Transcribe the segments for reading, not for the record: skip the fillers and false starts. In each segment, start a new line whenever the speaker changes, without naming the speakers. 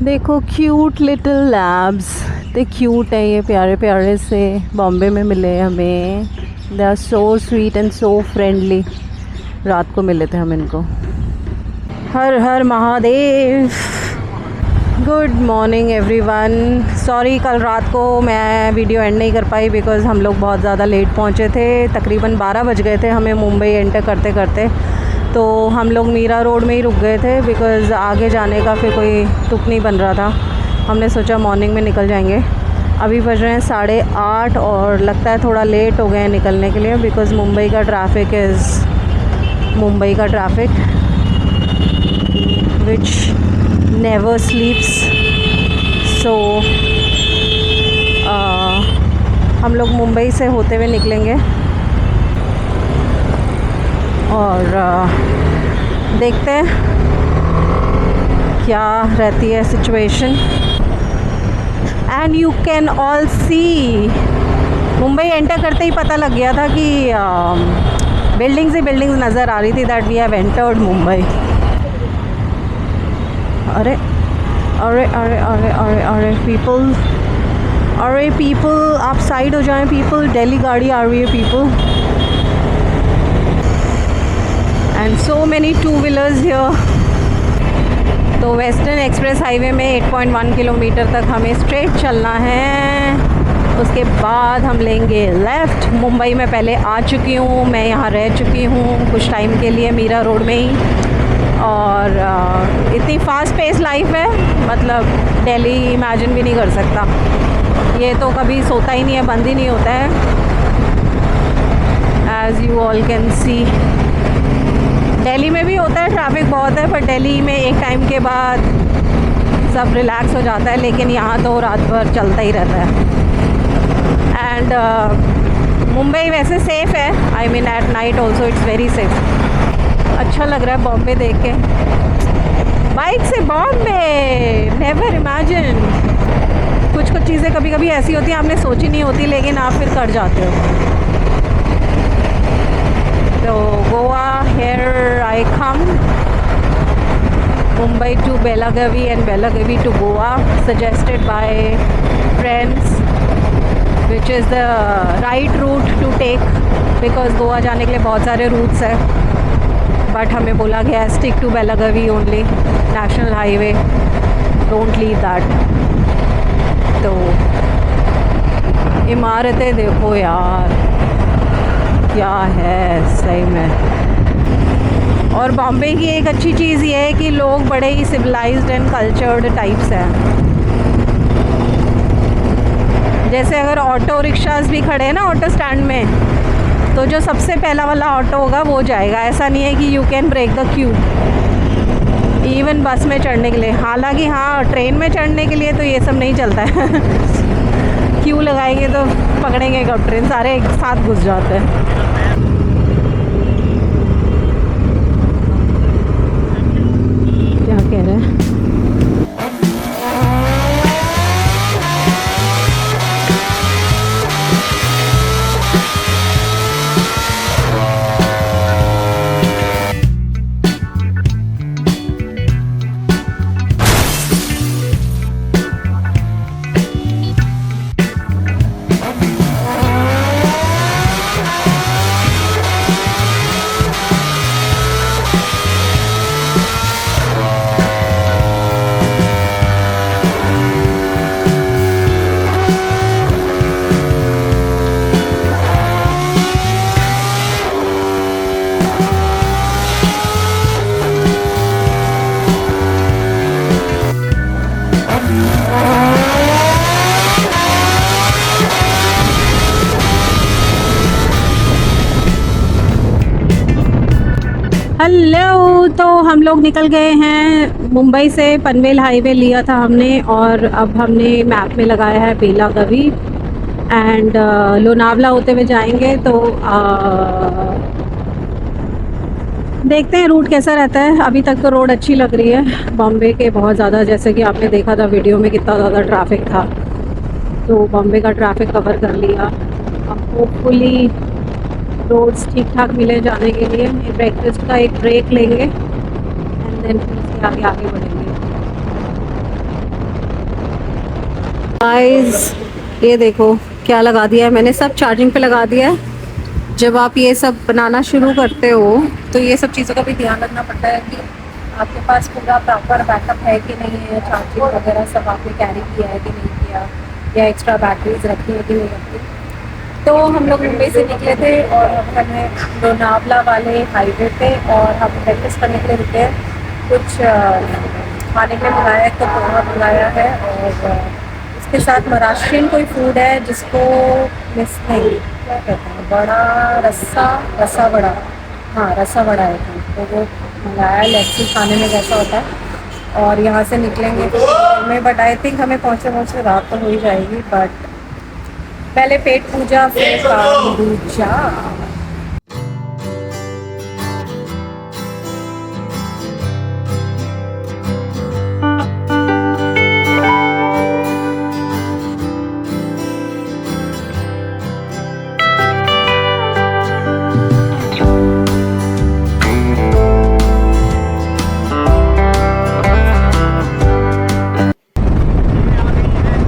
देखो cute little labs, इतने cute है ये, प्यारे प्यारे से। बॉम्बे में मिले हमें। They are so sweet and so friendly. रात को मिले थे हम इनको। हर हर Mahadev. Good morning everyone. Sorry कल रात को मैं वीडियो एंड नहीं कर पाई बिकॉज़ हम लोग बहुत ज़्यादा लेट पहुँचे थे। तकरीबन 12 बज गए थे हमें मुंबई एंटर करते करते। तो हम लोग मीरा रोड में ही रुक गए थे बिकॉज़ आगे जाने का फिर कोई तुक नहीं बन रहा था। हमने सोचा मॉर्निंग में निकल जाएंगे। अभी बज रहे हैं 8:30 और लगता है थोड़ा लेट हो गए हैं निकलने के लिए बिकॉज़ मुंबई का traffic which never sleeps. So हम लोग मुंबई से होते हुए निकलेंगे और देखते हैं क्या रहती है situation. And you can all see, Mumbai enter करते ही पता लग गया था कि बिल्डिंग्स ही बिल्डिंग्स नज़र आ रही थी that we have entered Mumbai. अरे अरे अरे अरे अरे अरे पीपल आप साइड हो जाएं पीपल। दिल्ली गाड़ी आ रही है people and so many two wheelers here. तो वेस्टर्न एक्सप्रेस हाईवे में 8.1 किलोमीटर तक हमें स्ट्रेट चलना है। उसके बाद हम लेंगे लेफ़्ट। मुंबई में पहले आ चुकी हूँ, मैं यहाँ रह चुकी हूँ कुछ टाइम के लिए मीरा रोड में ही। और इतनी फास्ट पेस लाइफ है, मतलब दिल्ली इमेजिन भी नहीं कर सकता। ये तो कभी सोता ही नहीं है, बंद ही नहीं होता है। As you all can see Delhi में भी होता है, ट्रैफिक बहुत है, पर दिल्ली में एक टाइम के बाद सब रिलैक्स हो जाता है, लेकिन यहाँ तो रात भर चलता ही रहता है। एंड मुंबई वैसे सेफ़ है, I mean at night also it's very safe. अच्छा लग रहा है बॉम्बे देख के। बाइक से बॉम्बे, नेवर इमेजिन। कुछ चीज़ें कभी कभी ऐसी होती हैं आपने सोची नहीं होती, लेकिन आप फिर कर जाते हो। तो Goa, here I come. Mumbai to Belagavi and Belagavi to Goa, suggested by friends, which is the right route to take because Goa जाने के लिए बहुत सारे रूट्स हैं। बट हमें बोला गया है stick to Belagavi only, national highway, don't leave that. तो इमारतें देखो यार, क्या है सही में। और बॉम्बे की एक अच्छी चीज़ ये है कि लोग बड़े ही सिविलाइज्ड एंड कल्चर्ड टाइप्स हैं। जैसे अगर ऑटो रिक्शास भी खड़े हैं ना ऑटो स्टैंड में, तो जो सबसे पहला वाला ऑटो होगा वो जाएगा। ऐसा नहीं है कि you can break the queue even bus में चढ़ने के लिए। हालांकि हाँ, ट्रेन में चढ़ने के लिए तो ये सब नहीं चलता है क्यू लगाएंगे तो पकड़ेंगे कब ट्रेन, सारे एक साथ घुस जाते हैं। क्या कह रहे हैं? हेलो, तो हम लोग निकल गए हैं मुंबई से। पनवेल हाईवे लिया था हमने और अब हमने मैप में लगाया है बेलागवी एंड लोनावला होते हुए जाएंगे। तो देखते हैं रूट कैसा रहता है। अभी तक तो रोड अच्छी लग रही है बॉम्बे के बहुत ज़्यादा, जैसे कि आपने देखा था वीडियो में कितना ज़्यादा ट्रैफिक था। तो बॉम्बे का ट्रैफिक कवर कर लिया। अब होपफुली रोड्स ठीक ठाक मिले जाने के लिए। ब्रेकफास्ट का एक ब्रेक लेंगे एंड देन फिर आगे बढ़ेंगे। गाइस ये देखो क्या लगा दिया है मैंने, सब चार्जिंग पे लगा दिया है। जब आप ये सब बनाना शुरू करते हो तो ये सब चीज़ों का भी ध्यान रखना पड़ता है कि आपके पास पूरा प्रॉपर बैकअप है कि नहीं है, चार्जिंग वगैरह सब आपने कैरी किया है कि नहीं किया, या एक्स्ट्रा बैटरीज रखी है कि नहीं रखी। तो हम लोग मुंबई से निकले थे और हम हमें लोनावला वाले हाईवे पे, और हम ब्रेकफास्ट करने के लिए रुके हैं। कुछ खाने के लिए मंगाया है, तो पोहा मंगाया है, और इसके साथ महाराष्ट्रियन कोई फूड है जिसको मिस नहीं, क्या कहते हैं, बड़ा रसा बड़ा, हाँ रसा बड़ा है, तो वो मंगाया। लस्सी खाने में कैसा होता है। और यहाँ से निकलेंगे में, बट आई थिंक हमें पहुँचे रात तो हो ही जाएगी। बट पहले पेट पूजा फिर काम दूजा।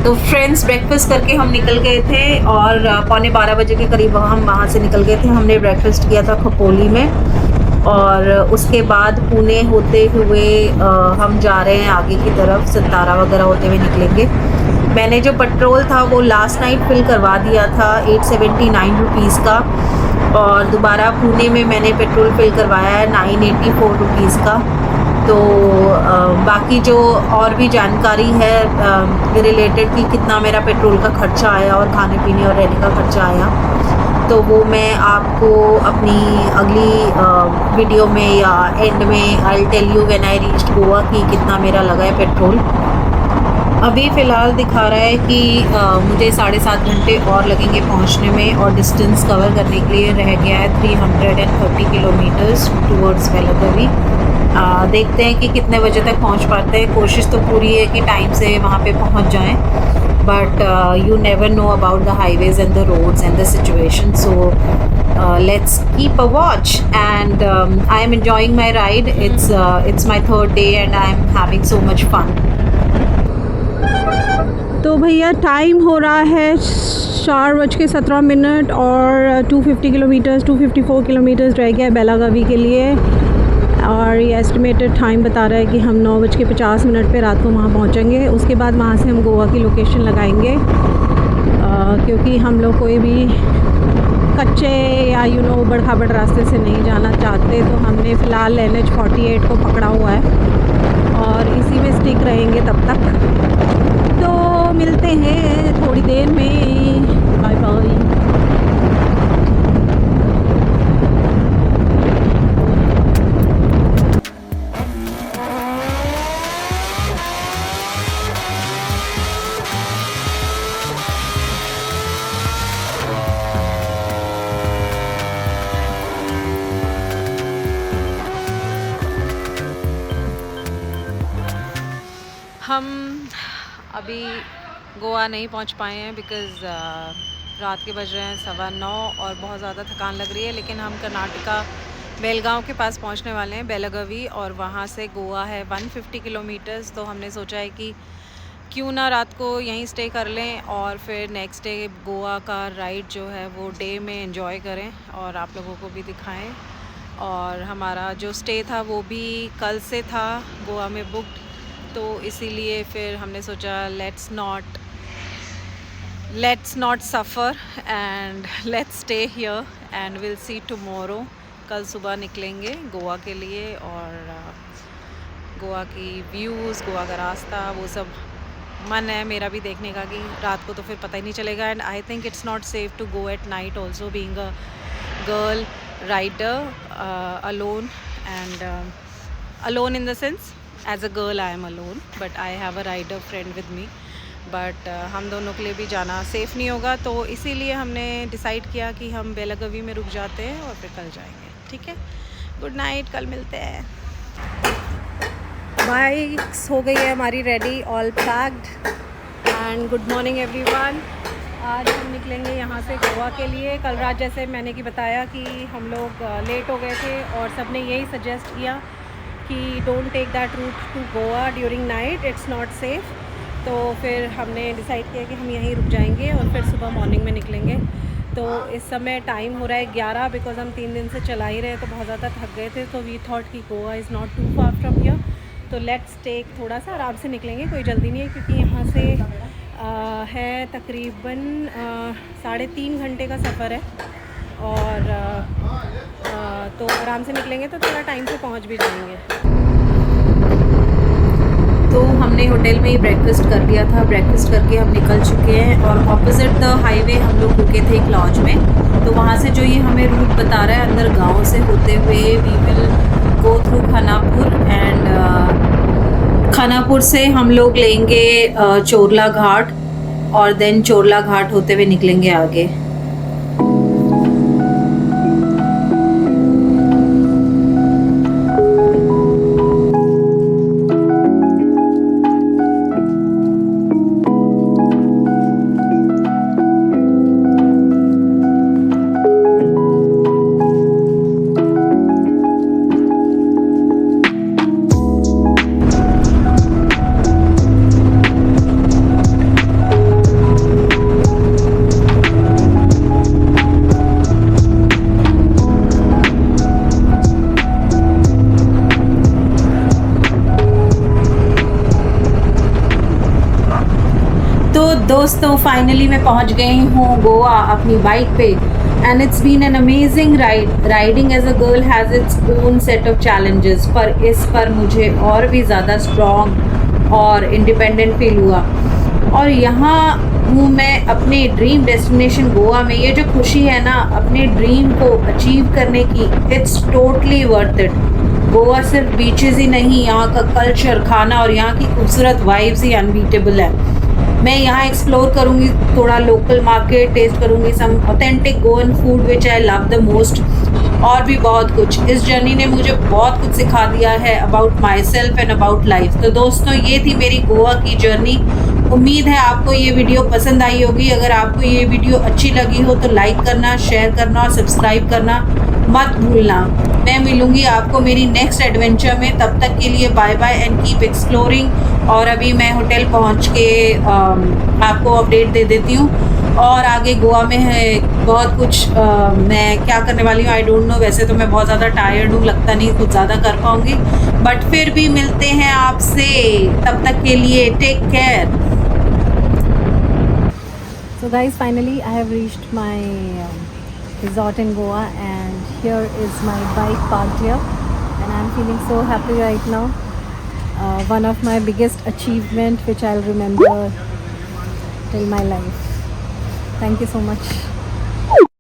तो फ्रेंड्स ब्रेकफास्ट करके हम निकल गए थे, और 11:15 बजे के करीब हम वहाँ से निकल गए थे। हमने ब्रेकफास्ट किया था खपोली में, और उसके बाद पुणे होते हुए हम जा रहे हैं आगे की तरफ, सतारा वगैरह होते हुए निकलेंगे। मैंने जो पेट्रोल था वो लास्ट नाइट फिल करवा दिया था 879 रुपीज़ का, और दोबारा पुणे में मैंने पेट्रोल फिल करवाया है 984 रुपीज़ का। तो बाकी जो और भी जानकारी है रिलेटेड कि कितना मेरा पेट्रोल का खर्चा आया और खाने पीने और रहने का खर्चा आया, तो वो मैं आपको अपनी अगली वीडियो में या एंड में I tell you when I reached Goa कि कितना मेरा लगा है पेट्रोल। अभी फ़िलहाल दिखा रहा है कि मुझे 7.5 घंटे और लगेंगे पहुंचने में, और डिस्टेंस कवर करने के लिए रह गया है 330 किलोमीटर्स टूवर्ड्स बेलागावी। देखते हैं कि कितने बजे तक पहुंच पाते हैं। कोशिश तो पूरी है कि टाइम से वहां पे पहुंच जाएं, but you never know about the highways and the roads and the situation, so let's keep a watch. And I am enjoying my ride. It's my third day and I am having so much fun. तो भैया time हो रहा है 4:17 और 254 kilometres रह गया है बेलागावी के लिए, और ये एस्टिमेटेड टाइम बता रहा है कि हम 9:50 पे रात को वहाँ पहुँचेंगे। उसके बाद वहाँ से हम गोवा की लोकेशन लगाएंगे, क्योंकि हम लोग कोई भी कच्चे या उबड़ खाबड़ रास्ते से नहीं जाना चाहते। तो हमने फ़िलहाल NH-48 को पकड़ा हुआ है और इसी में स्टिक रहेंगे तब तक। तो मिलते हैं थोड़ी देर में, बाय बाय। हम अभी गोवा नहीं पहुंच पाए हैं बिकॉज़ रात के बज रहे हैं 9:15 और बहुत ज़्यादा थकान लग रही है। लेकिन हम कर्नाटका बेलगांव के पास पहुंचने वाले हैं, बेलागावी, और वहां से गोवा है 150 किलोमीटर्स। तो हमने सोचा है कि क्यों ना रात को यहीं स्टे कर लें और फिर नेक्स्ट डे गोवा का राइड जो है वो डे में एंजॉय करें और आप लोगों को भी दिखाएं। और हमारा जो स्टे था वो भी कल से था गोवा में बुक्ड, तो इसीलिए फिर हमने सोचा let's not suffer and let's stay here and will see tomorrow. कल सुबह निकलेंगे गोवा के लिए, और गोवा की व्यूज़, गोवा का रास्ता, वो सब मन है मेरा भी देखने का कि रात को तो फिर पता ही नहीं चलेगा। And I think it's not safe to go at night also, being a girl rider alone, and alone in the sense as a girl I am alone, but I have a rider friend with me. But हम दोनों के लिए भी जाना safe नहीं होगा, तो इसीलिए हमने डिसाइड किया कि हम बेलागावी में रुक जाते हैं और फिर कल जाएंगे। ठीक है, गुड नाइट, कल मिलते हैं। बाइक्स हो गई है हमारी ready, all packed, and good morning everyone. आज हम निकलेंगे यहाँ से गोवा के लिए। कल रात जैसे मैंने कि बताया कि हम लोग लेट हो गए थे और सब ने यही सजेस्ट किया कि don't take that route to Goa during night, it's not safe. तो फिर हमने डिसाइड किया कि हम यहीं रुक जाएंगे और फिर सुबह मॉर्निंग में निकलेंगे। तो इस समय टाइम हो रहा है 11, बिकॉज़ हम 3 दिन से चला ही रहे तो बहुत ज़्यादा थक गए थे। तो वी थॉट कि Goa is not too far from here, तो लेट्स टेक थोड़ा सा आराम से निकलेंगे, कोई जल्दी नहीं है क्योंकि यहाँ से है तकरीबन 3.5 घंटे का सफ़र है। और तो आराम से निकलेंगे तो थोड़ा टाइम से पहुँच भी जाएंगे। तो हमने होटल में ही ब्रेकफास्ट कर लिया था, ब्रेकफास्ट करके हम निकल चुके हैं और ऑपोजिट द हाईवे हम लोग रुके थे एक लॉज में। तो वहाँ से जो ये हमें रूट बता रहा है अंदर गांव से होते हुए we will go through Khanapur and Khanapur से हम लोग लेंगे चोरला घाट और देन चोरला घाट होते हुए निकलेंगे आगे। दोस्तों फाइनली मैं पहुंच गई हूँ गोवा अपनी बाइक पे and it's been an amazing ride. Riding as a girl has its own set of challenges, पर इस पर मुझे और भी ज़्यादा स्ट्रॉन्ग और इंडिपेंडेंट फील हुआ। और यहाँ हूँ मैं अपने ड्रीम डेस्टिनेशन गोवा में। ये जो खुशी है ना अपने ड्रीम को अचीव करने की, it's totally worth it. Goa सिर्फ बीचेस ही नहीं, यहाँ का कल्चर, खाना और यहाँ की खूबसूरत वाइब्स ही अनबीटेबल है। मैं यहाँ एक्सप्लोर करूँगी, थोड़ा लोकल मार्केट टेस्ट करूँगी, some authentic Goan food which I love the most, और भी बहुत कुछ। इस जर्नी ने मुझे बहुत कुछ सिखा दिया है about my self and about life. तो दोस्तों ये थी मेरी गोवा की जर्नी। उम्मीद है आपको ये वीडियो पसंद आई होगी। अगर आपको ये वीडियो अच्छी लगी हो तो लाइक करना, शेयर करना और सब्सक्राइब करना मत भूलना। मैं मिलूँगी आपको मेरी नेक्स्ट एडवेंचर में, तब तक के लिए bye bye and keep exploring. और अभी मैं होटल पहुँच के आपको अपडेट दे देती हूँ। और आगे गोवा में है बहुत कुछ, मैं क्या करने वाली हूँ आई डोंट नो। वैसे तो मैं बहुत ज़्यादा टायर्ड हूँ, लगता नहीं कुछ ज़्यादा कर पाऊँगी, बट फिर भी मिलते हैं आपसे। तब तक के लिए take care. So guys, finally I have reached my resort in Goa and here is my bike parked here and I'm feeling so happy right now. One of my biggest achievement which I'll remember till my life. Thank you so much.